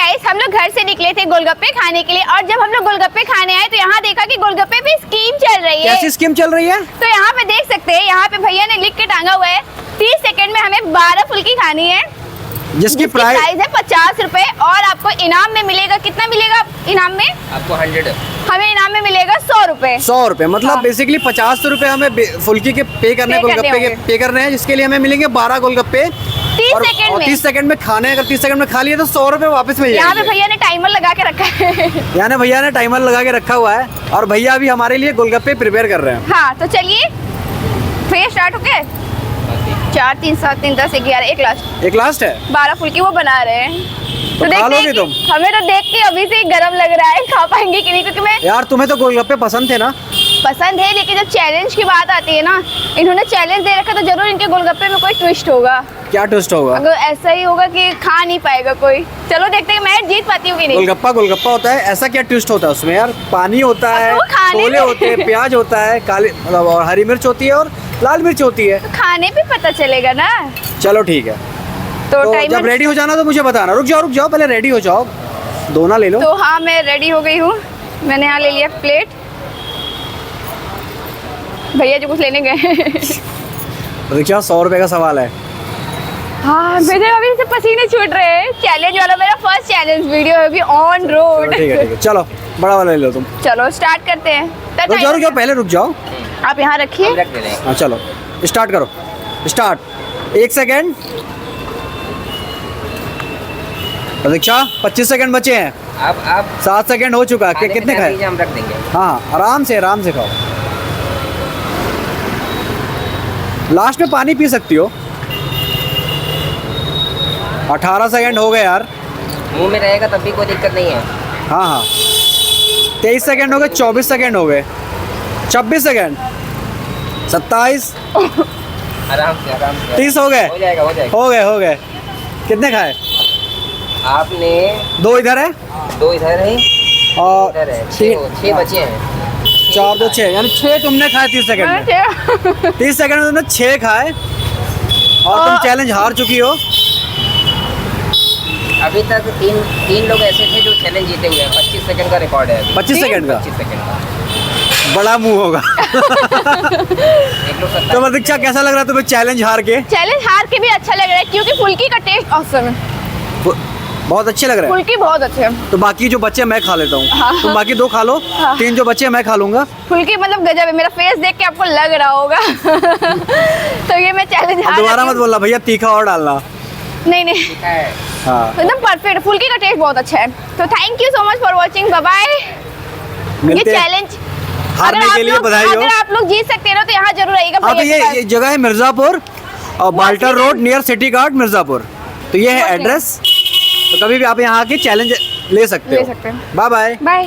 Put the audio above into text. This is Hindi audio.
गाइस, हम लोग घर से निकले थे गोलगप्पे खाने के लिए और जब हम लोग गोलगप्पे खाने आए तो यहाँ देखा कि गोलगप्पे पे स्कीम चल रही है। कैसी स्कीम चल रही है? तो यहाँ पे देख सकते हैं, यहाँ पे भैया ने लिख के टांगा हुआ है 30 सेकंड में हमें 12 फुल्की खानी है, जिसकी प्राइस है 50 रुपए और आपको इनाम में मिलेगा, कितना मिलेगा इनाम में? आपको 100, हमें इनाम में मिलेगा 100 रुपए। 100 रुपए मतलब हाँ। बेसिकली 50 रुपए हमें फुल्की के पे करने हैं, गोलगप्पे के पे करने हैं, जिसके लिए हमें मिलेंगे 12 गोलगप्पे 30 और सेकंड में। 30 सेकंड में खाने। अगर 30 सेकंड में खा लिए तो 100 रुपए वापस मिल यहाँ पे जाएंगे। भैया ने टाइमर लगा के रखा है। यानी भैया ने टाइमर लगा के रखा हुआ है और भैया अभी हमारे लिए गोलगप्पे प्रिपेयर कर रहे हैं। हाँ तो चलिए भैया स्टार्ट हो गए। 4 3 7 3 10 11 एक लास्ट है 12 फुल्की वो बना रहे हैं। तो खा देखते हैं लोगे कि- तुम? हमें तो देख के अभी से ही गरम लग रहा है, खा पाएंगे कि नहीं, क्योंकि मैं यार तुम्हें तो गोलगप्पे पसंद थे ना? पसंद है, लेकिन जब चैलेंज की बात आती है ना, इन्होंने चैलेंज दे रखा तो जरूर इनके गोलगप्पे में कोई ट्विस्ट होगा। क्या ट्विस्ट होगा? अगर ऐसा ही होगा कि खा नहीं पाएगा कोई। चलो देखते हैं मैं जीत पाती हूँ कि नहीं। गोलगप्पा होता है, ऐसा क्या ट्विस्ट होता है उसमें यार? पानी होता है, वो खाने छोले में- होते हैं, प्याज होता है, काली मतलब और हरी मिर्च होती है और लाल मिर्च होती है। खाने पे पता चलेगा ना। चलो ठीक है, तो तो टाइमर जब रेडी हो जाना तो मुझे बताना। रुक जाओ पहले रेडी हो जाओ, दोना ले लो। तो हाँ मैं रेडी हो गई हूँ। मैंने यहाँ ले लिया प्लेट। भैया जो कुछ लेने गए। रिक्शा 100 रुपए का सवाल है। हाँ मुझे अभी से पसीने छूट रहे हैं। चैलेंज वाला मेरा फर्स्ट चैलेंज वीडियो है अभी ऑन रोड। ठीक है चलो बड़ा वाला ले लो तुम। चलो स्टार्ट करते हैं। तो रुक जाओ पहले रुक जाओ। आप यहाँ रखिए। रख दे रहे हैं। हाँ चलो स्टार्ट करो। Start 1 second. रिक्शा 25 सेकंड बचे हैं। अब 7 सेकंड हो चुका है। कितने खाए? हम रख देंगे। हाँ आराम से खाओ। लास्ट में पानी पी सकती हो। 18 सेकंड हो गए यार। मुंह में रहेगा तब भी कोई दिक्कत नहीं है। हाँ 23 सेकंड हो गए। 24 सेकंड हो गए। 26 सेकंड। 27। आराम से 30 हो गए। हो जाएगा हो गए। कितने खाए? आपने 2 इधर है 2 इधर है और इधर है, 3 6 बचे हैं। 4 2 6 यानी 6 तुमने खाए 30 सेकंड में। 30 सेकंड में तुमने 6 खाए और तुम चैलेंज हार चुकी हो। अभी तक तीन लोग ऐसे थे जो चैलेंज जीते हुए हैं। 25 सेकंड का रिकॉर्ड है अभी। 25 सेकंड का 25 सेकंड का। बड़ा मुंह होगा। एक लोग 27 तो प्रतीक्षा कैसा लग रहा है तुम्हें चैलेंज हार के? चैलेंज हार के भी अच्छा लग रहा है क्योंकि फुल्की का टेस्ट ऑसम है। बहुत अच्छे लग रहे हैं। फुल्की बहुत अच्छे है। तो बाकी जो बच्चे मैं खा लेता हूँ। हाँ। तुम बाकी 2 खा लो। हाँ। 3 जो बच्चे मैं खा लूंगा। फुल्की मतलब गजब है। मेरा फेस देख के आपको लग रहा होगा। तो ये मैं चैलेंज हार दोबारा जाती मत हूँ। बोलना भैया, तीखा और डालना। नहीं है। हाँ एकदम परफेक्ट। फुल्की का टेस्ट बहुत अच्छा है। तो thank you so much for watching. Bye bye. ये मिलते हैं। चैलेंज हारने के लिए बधाई हो। अगर आप लोग जीत सकते हैं ना तो यहाँ जरूर आइएगा। हाँ तो भैया के पास। ये जगह है मिर्जापुर और बाल्टर road near city guard Mirzapur. तो ये है एड्रेस। तो कभी भी आप यहाँ आके चैलेंज ले सकते ले हो। सकते हैं। Bye bye. बाय।